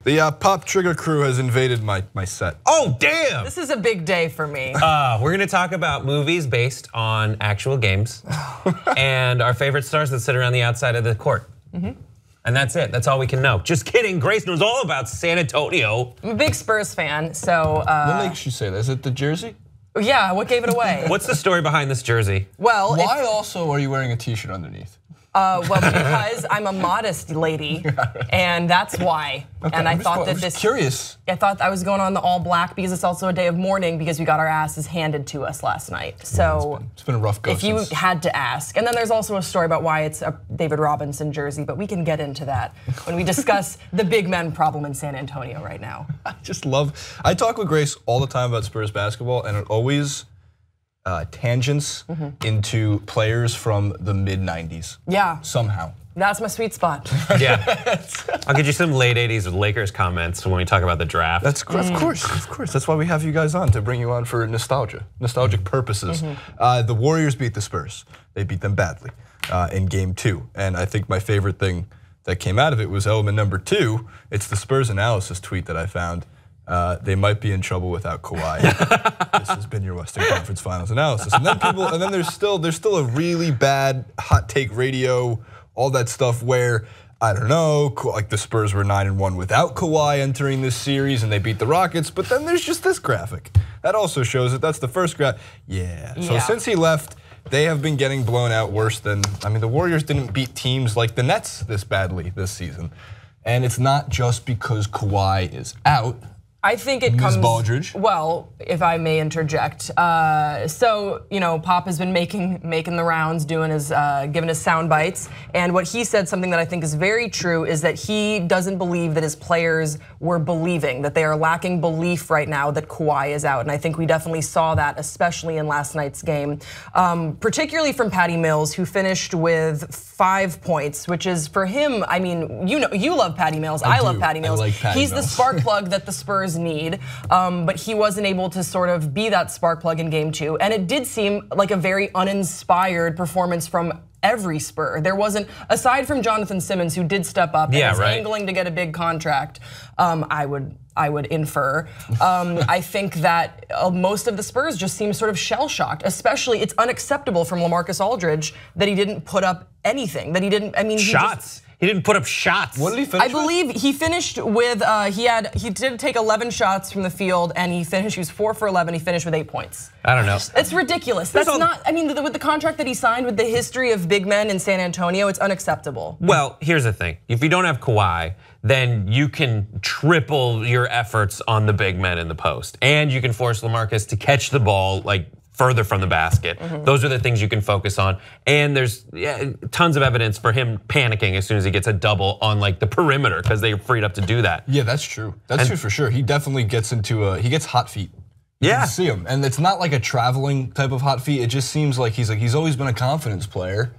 The Pop Trigger crew has invaded my set. Oh, damn! This is a big day for me. We're gonna talk about movies based on actual games and our favorite stars that sit around the outside of the court. And that's it, that's all we can know. Just kidding, Grace knows all about San Antonio. I'm a big Spurs fan, so. What makes you say that? Is it the jersey? Yeah, what gave it away? What's the story behind this jersey? Well, why also are you wearing a t-shirt underneath? Well, because I'm a modest lady, and that's why. Okay, and I thought that this. Curious. I thought I was going on the all black because it's also a day of mourning because we got our asses handed to us last night. So it's been a rough go. If you had to ask, and then there's also a story about why it's a David Robinson jersey, but we can get into that when we discuss the big men problem in San Antonio right now. I talk with Grace all the time about Spurs basketball, and it always tangents into players from the mid-90s. Yeah. Somehow. That's my sweet spot. Yeah. I'll get you some late 80s Lakers comments when we talk about the draft. Of course. That's why we have you guys on, to bring you on for nostalgic purposes. The Warriors beat the Spurs. They beat them badly in game 2. And I think my favorite thing that came out of it was element number 2. It's the Spurs analysis tweet that I found. They might be in trouble without Kawhi. This has been your Western Conference Finals analysis. And then there's still a really bad hot take radio, all that stuff where, I don't know, like the Spurs were 9-1 without Kawhi entering this series and they beat the Rockets, but then there's just this graphic. That also shows it. That's the first graph. Yeah. So since he left, they have been getting blown out worse than, the Warriors didn't beat teams like the Nets this badly this season. And it's not just because Kawhi is out. I think it comes. Ms. Baldridge. Well, if I may interject, so Pop has been making the rounds, giving his sound bites, and what he said, something that I think is very true, is that he doesn't believe that his players were believing, that they are lacking belief right now that Kawhi is out, and I think we definitely saw that, especially in last night's game, particularly from Patty Mills, who finished with 5 points, which is for him. You love Patty Mills. I love Patty Mills. I like Patty He's Mills. the spark plug that the Spurs need, but he wasn't able to sort of be that spark plug in game 2. And it did seem like a very uninspired performance from every Spur. There wasn't, aside from Jonathan Simmons, who did step up and is angling to get a big contract, I would infer. I think that most of the Spurs just seem sort of shell-shocked, especially it's unacceptable from LaMarcus Aldridge that he didn't put up anything, that he didn't, shots. He didn't put up shots. What did he finish I believe he finished with, he did take 11 shots from the field and he was 4 for 11, he finished with 8 points. I don't know. It's ridiculous. That's not, with the contract that he signed, with the history of big men in San Antonio, it's unacceptable. Well, here's the thing. If you don't have Kawhi, then you can triple your efforts on the big men in the post. And you can force LaMarcus to catch the ball like further from the basket. Those are the things you can focus on. And there's tons of evidence for him panicking as soon as he gets a double on like the perimeter because they're freed up to do that. Yeah, that's true. That's true for sure. He definitely gets he gets hot feet. You can see him, and it's not like a traveling type of hot feet. It just seems like he's always been a confidence player.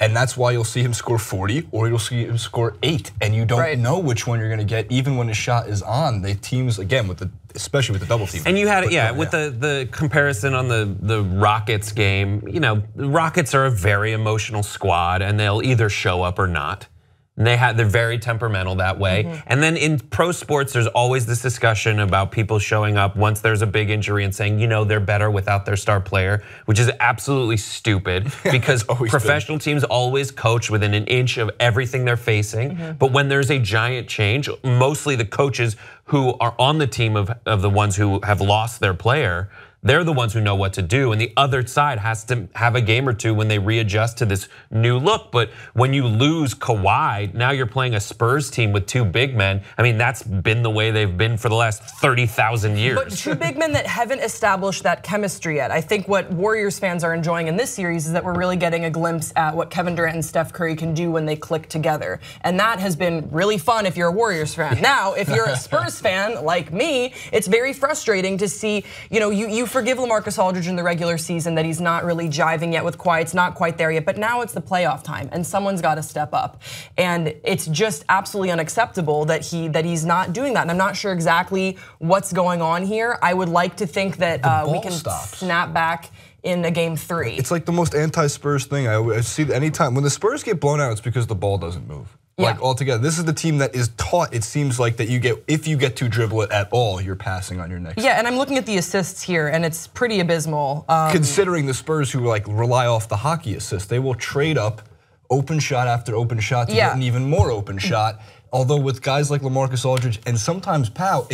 And that's why you'll see him score 40 or you'll see him score 8, and you don't know which one you're going to get, even when his shot is on. The teams, again, especially with the double team. And you had it, with the comparison on the Rockets game. The Rockets are a very emotional squad, and they'll either show up or not. And they're very temperamental that way. And then in pro sports, there's always this discussion about people showing up once there's a big injury and saying, they're better without their star player, which is absolutely stupid because professional teams always coach within an inch of everything they're facing. But when there's a giant change, mostly the coaches who are on the team of the ones who have lost their player, they're the ones who know what to do, and the other side has to have a game or two when they readjust to this new look. But when you lose Kawhi, now you're playing a Spurs team with 2 big men. That's been the way they've been for the last 30,000 years. But 2 big men that haven't established that chemistry yet. I think what Warriors fans are enjoying in this series is that we're really getting a glimpse at what Kevin Durant and Steph Curry can do when they click together. And that has been really fun if you're a Warriors fan. Now, if you're a Spurs fan like me, it's very frustrating to see, you forgive LaMarcus Aldridge in the regular season that he's not really jiving yet with Kawhi. It's not quite there yet, but now it's the playoff time and someone's got to step up. And it's just absolutely unacceptable that he's not doing that. And I'm not sure exactly what's going on here. I would like to think that we can snap back in a game 3. It's like the most anti-Spurs thing I see anytime. When the Spurs get blown out, it's because the ball doesn't move. Like altogether, this is the team that is taught. It seems like that if you get to dribble it at all, you're passing on your next. Yeah, and I'm looking at the assists here, and it's pretty abysmal. Considering the Spurs, who like rely off the hockey assist, they will trade up open shot after open shot to get an even more open shot. Although with guys like LaMarcus Aldridge and sometimes Powell,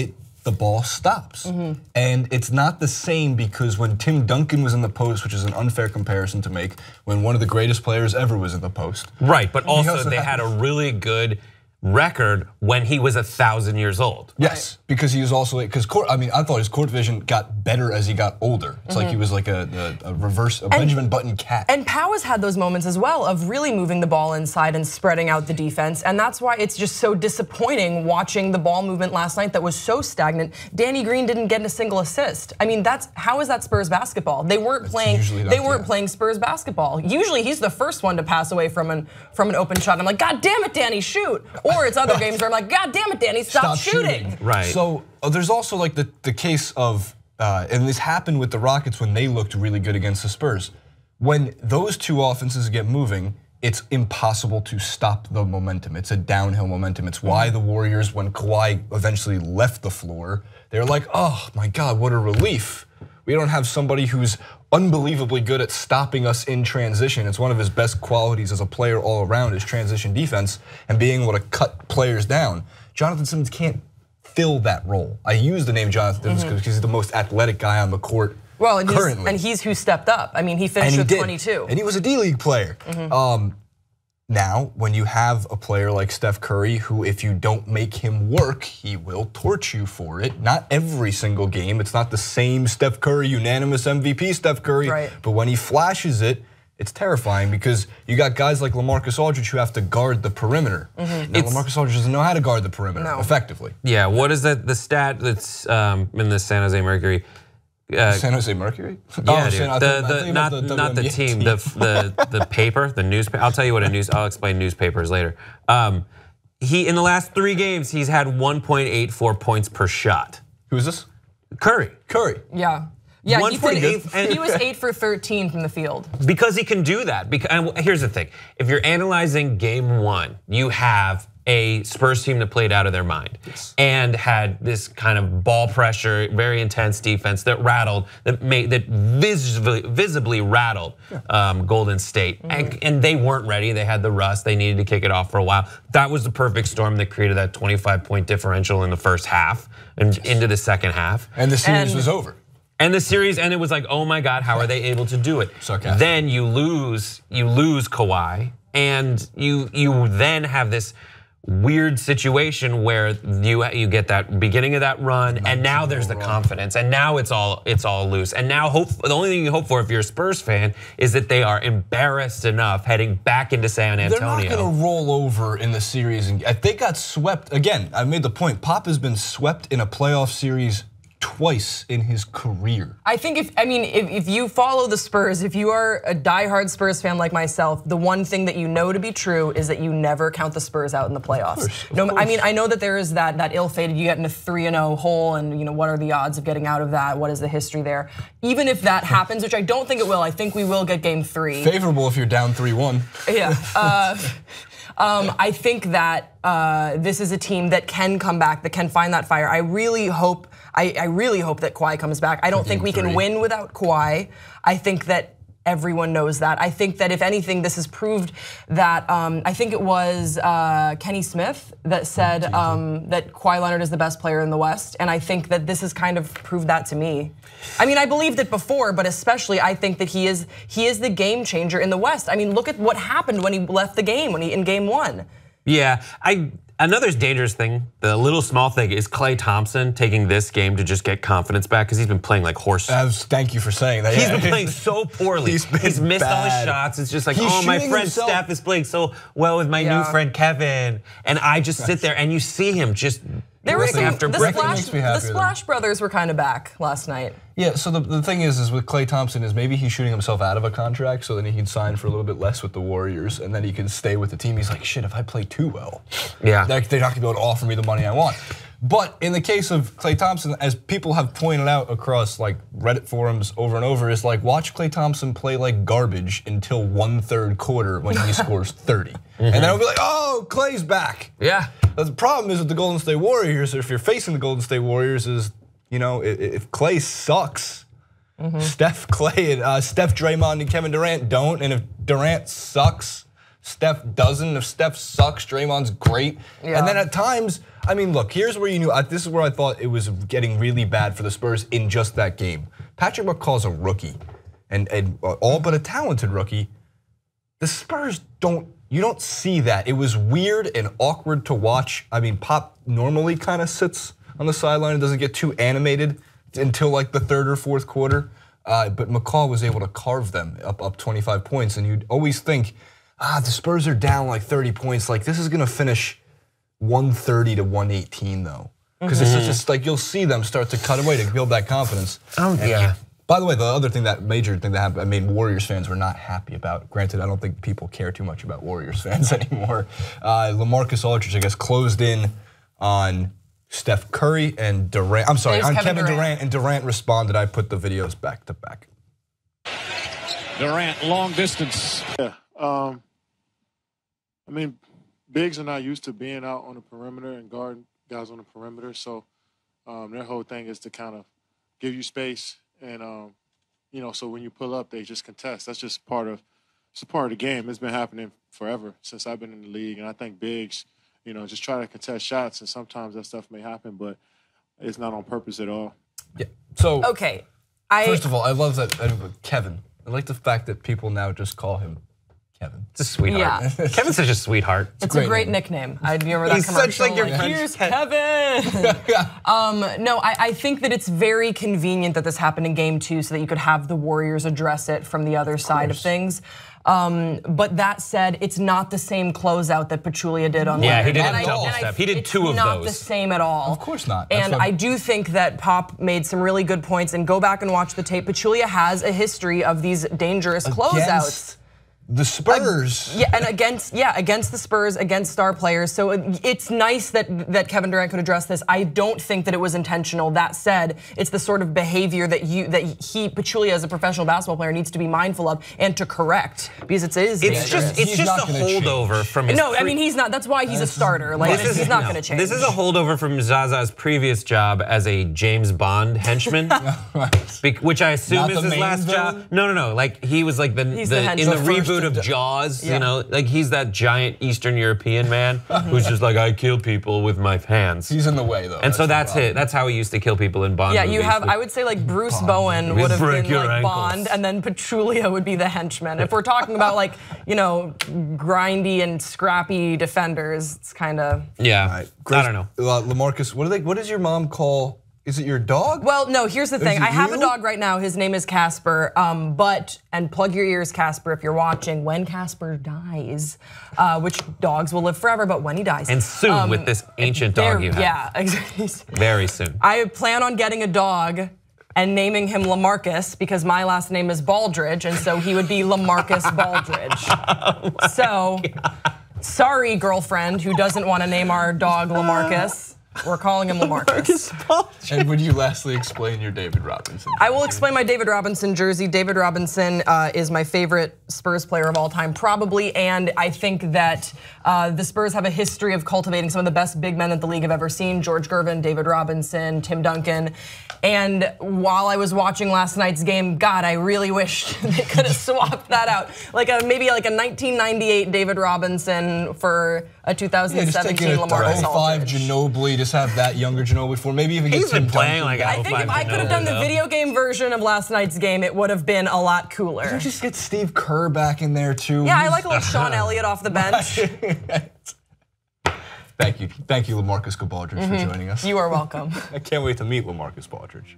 the ball stops. And it's not the same because when Tim Duncan was in the post, which is an unfair comparison to make, when one of the greatest players ever was in the post. Right, but also they had a really good record when he was 1,000 years old. Yes, because he was also, I thought his court vision got better as he got older. It's like he was like a Benjamin Button cat. And Powell has had those moments as well of really moving the ball inside and spreading out the defense. And that's why it's just so disappointing watching the ball movement last night that was so stagnant. Danny Green didn't get a single assist. I mean, how is that Spurs basketball? They weren't playing Spurs basketball. Usually he's the first one to pass away from an open shot. I'm like, God damn it, Danny, shoot. Or it's other games where I'm like, God damn it, Danny, stop shooting. Right. So there's also like the case of, and this happened with the Rockets when they looked really good against the Spurs. When those two offenses get moving, it's impossible to stop the momentum. It's a downhill momentum. It's why the Warriors, when Kawhi eventually left the floor, they're like, oh my God, what a relief. We don't have somebody who's unbelievably good at stopping us in transition. It's one of his best qualities as a player all around is transition defense and being able to cut players down. Jonathan Simmons can't fill that role. I use the name Jonathan Simmons because he's the most athletic guy on the court currently. And he's who stepped up. I mean, he finished with 22. And he was a D-League player. Now, when you have a player like Steph Curry, who if you don't make him work, he will torch you for it. Not every single game. It's not the same Steph Curry, unanimous MVP Steph Curry. Right. But when he flashes it, it's terrifying because you got guys like LaMarcus Aldridge who have to guard the perimeter. Now, LaMarcus Aldridge doesn't know how to guard the perimeter effectively. Yeah, what is that? The stat that's in the San Jose Mercury. San Jose Mercury? Yeah, dude. Not the team, the paper, the newspaper. I'll tell you what I'll explain newspapers later. In the last 3 games, he's had 1.84 points per shot. Who is this? Curry. Yeah, he was 8 for 13 from the field. Because he can do that. Here's the thing: if you're analyzing game 1, you have a Spurs team that played out of their mind and had this kind of ball pressure, very intense defense that rattled, that visibly rattled Golden State. And they weren't ready. They had the rust. They needed to kick it off for a while. That was the perfect storm that created that 25-point differential in the first half and into the second half. And the series was over. And it was like, oh my God, how are they able to do it? Sarcastic. Then you lose Kawhi, and you then have this weird situation where you get that beginning of that run, and now there's the confidence, and now it's all loose. And now the only thing you hope for if you're a Spurs fan is that they are embarrassed enough heading back into San Antonio. They're not going to roll over in the series, and they got swept again. I made the point. Pop has been swept in a playoff series twice in his career. I think if you follow the Spurs, if you are a diehard Spurs fan like myself, the one thing that you know to be true is that you never count the Spurs out in the playoffs. Of course. I mean, I know that there is that ill-fated, you get in a 3-0 hole, and what are the odds of getting out of that? What is the history there? Even if that happens, which I don't think it will, I think we will get game 3. Favorable if you're down 3-1. Yeah. I think that this is a team that can come back, that can find that fire. I really hope that Kawhi comes back. I don't think we can win without Kawhi. I think that everyone knows that. I think that if anything, this has proved that, I think it was Kenny Smith that said that Kawhi Leonard is the best player in the West. And I think that this has kind of proved that to me. I mean, I believed it before, but especially I think that he is the game changer in the West. I mean, look at what happened when he left the game, in game 1. Yeah, another dangerous thing, the little small thing, is Klay Thompson taking this game to just get confidence back because he's been playing like horse. Thank you for saying that. He's been playing so poorly. He's missed all his shots. It's just like, my friend Steph is playing so well with my new friend Kevin. And I just sit there and you see him just bricking after bricking. The Splash Brothers were kind of back last night. Yeah, so the thing is with Klay Thompson is maybe he's shooting himself out of a contract so then he can sign for a little bit less with the Warriors and then he can stay with the team. He's like, shit, if I play too well, they're not gonna be able to offer me the money I want. But in the case of Klay Thompson, as people have pointed out across like Reddit forums over and over, is like watch Klay Thompson play like garbage until 1/3 quarter when he scores 30. And then I'll be like, oh, Clay's back. Yeah. But the problem is with the Golden State Warriors, if you're facing the Golden State Warriors, is, you know, if Clay sucks, Steph, Draymond, and Kevin Durant don't, and if Durant sucks, Steph doesn't. If Steph sucks, Draymond's great. Yeah. And then at times, I mean, look, here's where you knew, this is where I thought it was getting really bad for the Spurs in just that game. Patrick McCaw's a rookie, and all but a talented rookie. The Spurs you don't see that. It was weird and awkward to watch. I mean, Pop normally kind of sits on the sideline and doesn't get too animated until like the third or fourth quarter. But McCaw was able to carve them up 25 points, and you'd always think, the Spurs are down like 30 points. Like this is gonna finish 130 to 118 though, because it's just like you'll see them start to cut away to build that confidence. Oh yeah. By the way, the other thing, that major thing that happened, I mean, Warriors fans were not happy about. Granted, I don't think people care too much about Warriors fans anymore. LaMarcus Aldridge, I guess, closed in on Steph Curry and Durant. I'm sorry, on Kevin Durant, and Durant responded. I put the videos back to back. Durant, long distance. Yeah, I mean, bigs are not used to being out on the perimeter and guarding guys on the perimeter, so their whole thing is to kind of give you space. And you know, so when you pull up, they just contest. That's just part of the game. It's been happening forever since I've been in the league. And I think bigs, you know, just try to contest shots, and sometimes that stuff may happen, but it's not on purpose at all. Yeah. So okay, first of all, I love that Kevin. I like the fact that people now just call him Kevin. It's a sweetheart. Yeah. Kevin's such a sweetheart. It's a great nickname. I remember that He's commercial. such like your Here's Kevin. No, I think that it's very convenient that this happened in game 2 so that you could have the Warriors address it from the other side of things. But that said, it's not the same closeout that Pachulia did on Yeah, Leonard. he did And a double step. He did 2 of those. It's not the same at all. Of course not. And I do think that Pop made some really good points. And go back and watch the tape. Pachulia has a history of these dangerous closeouts. The Spurs. And against the Spurs, against star players. So it's nice that Kevin Durant could address this. I don't think that it was intentional. That said, it's the sort of behavior that Pachulia as a professional basketball player needs to be mindful of and to correct, because it's just a holdover from his I mean, he's not. That's why he's a starter. Like he's not going to change. This is a holdover from Zaza's previous job as a James Bond henchman, which I assume is his last job. No. Like he was like in the reboot of Jaws, you know, like he's that giant Eastern European man who's just like, I kill people with my hands. He's in the way though. And so that's it. That's how he used to kill people in Bond movies. You have, I would say like Bruce Bowen would have been like Bond, and then Pachulia would be the henchman. If we're talking about like, you know, grindy and scrappy defenders, it's kind of. Yeah, I don't know. LaMarcus, what does your mom call? Is it your dog? Well, no, here's the thing. I have a dog right now. His name is Casper. And plug your ears, Casper, if you're watching. When Casper dies, which dogs will live forever, but when he dies. And soon with this ancient dog you have. Yeah, exactly. Very soon. I plan on getting a dog and naming him LaMarcus because my last name is Baldridge, and so he would be LaMarcus Baldridge. So, sorry, girlfriend who doesn't want to name our dog LaMarcus. We're calling him LaMarcus. And would you lastly explain your David Robinson? I will explain my David Robinson jersey. David Robinson is my favorite Spurs player of all time, probably, and I think that the Spurs have a history of cultivating some of the best big men that the league have ever seen. George Gervin, David Robinson, Tim Duncan. And while I was watching last night's game, God, I really wish they could have swapped that out. Maybe like a 1998 David Robinson for a 2017 LaMarcus Aldridge. Ginobili, just have that younger Ginobili for maybe even get Tim playing Duncan. like I think if I could have done the video game version of last night's game, it would have been a lot cooler. Did you just get Steve Kerr back in there too? Yeah, I like a little Sean Elliott off the bench. Thank you, LaMarcus Baldridge, for joining us. You are welcome. I can't wait to meet LaMarcus Baldridge.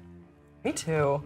Me too.